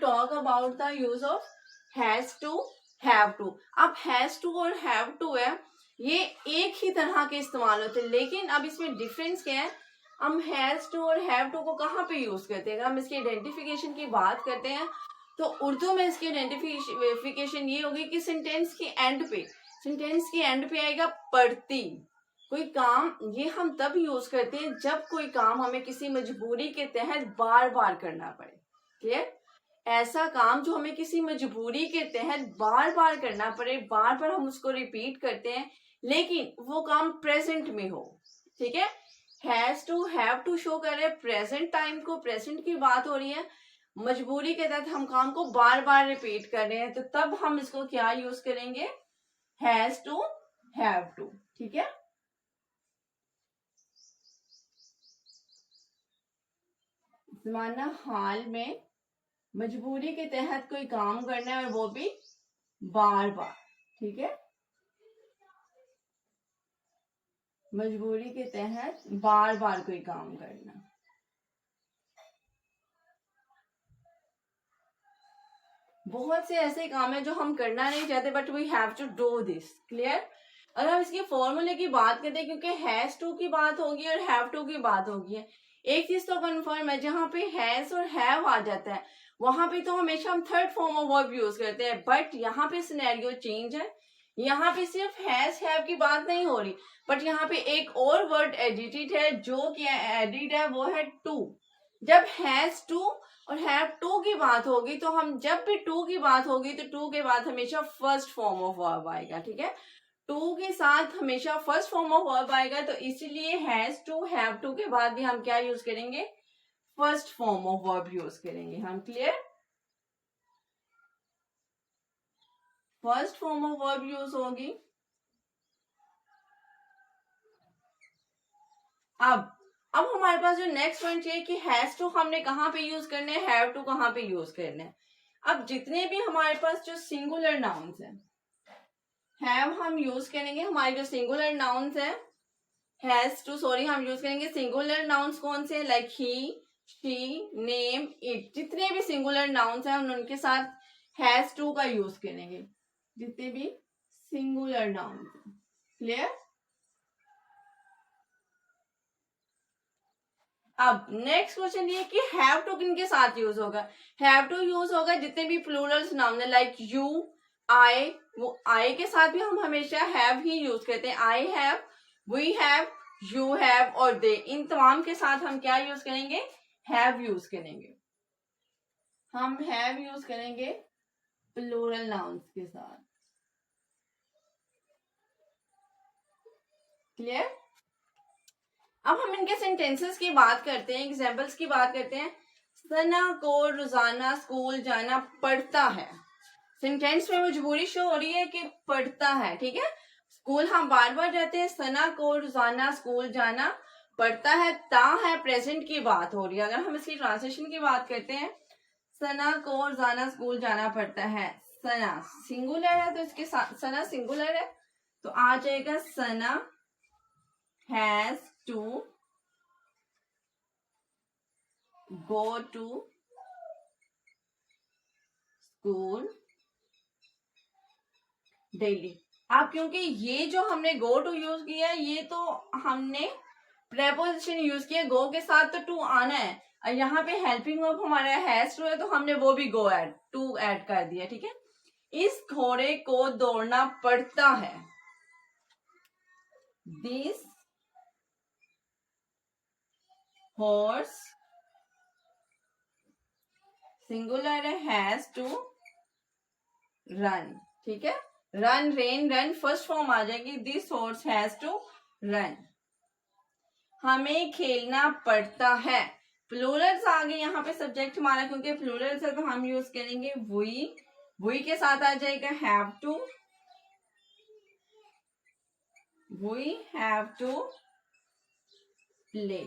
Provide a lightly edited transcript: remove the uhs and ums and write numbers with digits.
talk about the use of has to, have to. अब has to और have to है, ये एक ही तरह के इस्तेमाल होते हैं, लेकिन अब इसमें डिफरेंस क्या है, हम हैज टू और हैव टू को कहाँ पे यूज करते हैं? हम इसकी आइडेंटिफिकेशन की बात करते हैं तो उर्दू में इसकी आइडेंटिफिकेशन ये होगी कि सेंटेंस के एंड पे आएगा पढ़ती। कोई काम ये हम तब यूज करते हैं जब कोई काम हमें किसी मजबूरी के तहत बार बार करना पड़े। क्लियर? ऐसा काम जो हमें किसी मजबूरी के तहत बार बार करना पड़े, बार बार हम उसको रिपीट करते हैं, लेकिन वो काम प्रेजेंट में हो। ठीक है, has to, have to show कर रहे हैं प्रेजेंट टाइम को, प्रेजेंट की बात हो रही है, मजबूरी के तहत हम काम को बार बार रिपीट कर रहे हैं, तो तब हम इसको क्या यूज करेंगे? Has to, have to. ठीक है, जमाना हाल में मजबूरी के तहत कोई काम करना है और वो भी बार बार। ठीक है, मजबूरी के तहत बार बार कोई काम करना। बहुत से ऐसे काम है जो हम करना नहीं चाहते but we have to do this. Clear? अगर हम इसके फॉर्मूले की बात करते हैं, क्योंकि हैज टू की बात होगी और हैव टू की बात होगी, एक चीज तो कन्फर्म है, जहां पे हैज और हैव आ जाता है वहां पे तो हमेशा हम third form of verb use करते हैं, बट यहाँ पे सिनेरियो चेंज है। यहाँ पे सिर्फ हैज हैव की बात नहीं हो रही, बट यहाँ पे एक और वर्ड एडिटेड है, जो क्या एडिड है वो है टू। जब हैज टू और हैव टू की बात होगी तो हम जब भी टू की बात होगी तो टू के बाद हमेशा फर्स्ट फॉर्म ऑफ वर्ब आएगा। ठीक है, टू के साथ हमेशा फर्स्ट फॉर्म ऑफ वर्ब आएगा, तो इसीलिए हैज टू, हैव टू के बाद भी हम क्या यूज करेंगे? First form of verb use करेंगे हम। Clear? First form of verb use होगी। अब हमारे पास जो नेक्स्ट पॉइंट है कि हैज टू हमने कहां पे यूज करने हैं, हैव टू कहां पे यूज करने हैं। अब जितने भी हमारे पास जो सिंगुलर नाउन्स हैं, हैव हम यूज करेंगे, हमारे जो सिंगुलर नाउन्स है, हैज टू सॉरी हम यूज करेंगे सिंगुलर नाउन्स कौन से? Like he, she, name, it. जितने भी सिंगुलर नाउन्स हैं हम उनके साथ हैज टू का यूज करेंगे, जितने भी सिंगुलर नाउन्स हैं। क्लियर? अब नेक्स्ट क्वेश्चन ये कि हैव टू किनके साथ यूज होगा? हैव टू यूज होगा जितने भी प्लूरल्स नाउन है, लाइक यू, आई। वो आई के साथ भी हम हमेशा हैव ही यूज करते हैं। I have, we have, you have और दे, इन तमाम के साथ हम क्या यूज करेंगे? हैव यूज करेंगे। हम हैव यूज करेंगे प्लूरल नाउन्स के साथ। क्लियर? अब हम इनके सेंटेंसेस की बात करते हैं, एग्जाम्पल्स की बात करते हैं। सना को रोजाना स्कूल जाना पड़ता है। सेंटेंस में मजबूरी शो हो रही है कि पढ़ता है। ठीक है, स्कूल हम बार बार जाते हैं, सना को रोजाना स्कूल जाना पड़ता है, ता है प्रेजेंट की बात हो रही है। अगर हम इसकी ट्रांसलेशन की बात करते हैं, सना को रोजाना स्कूल जाना पड़ता है, सना सिंगुलर है तो इसके साथ सना सिंगुलर है तो आ जाएगा Sana has to go to school daily. अब क्योंकि ये जो हमने गो टू यूज किया है, ये तो हमने प्रेपोजिशन यूज किया, गो के साथ तो टू आना है, और यहाँ पे हेल्पिंग वर्ब हमारा हैज टू है तो हमने वो भी गो ऐड टू ऐड कर दिया। ठीक है, इस घोड़े को दौड़ना पड़ता है, दिस हॉर्स सिंगुलर है, हैज टू रन। ठीक है, run, ran, run first form आ जाएगी, this horse has to run. हमें खेलना पड़ता है, प्लूरल्स आ गए यहाँ पे सब्जेक्ट हमारा, क्योंकि प्लूरल्स है तो हम यूज करेंगे वी के साथ आ जाएगा have to, we have to play.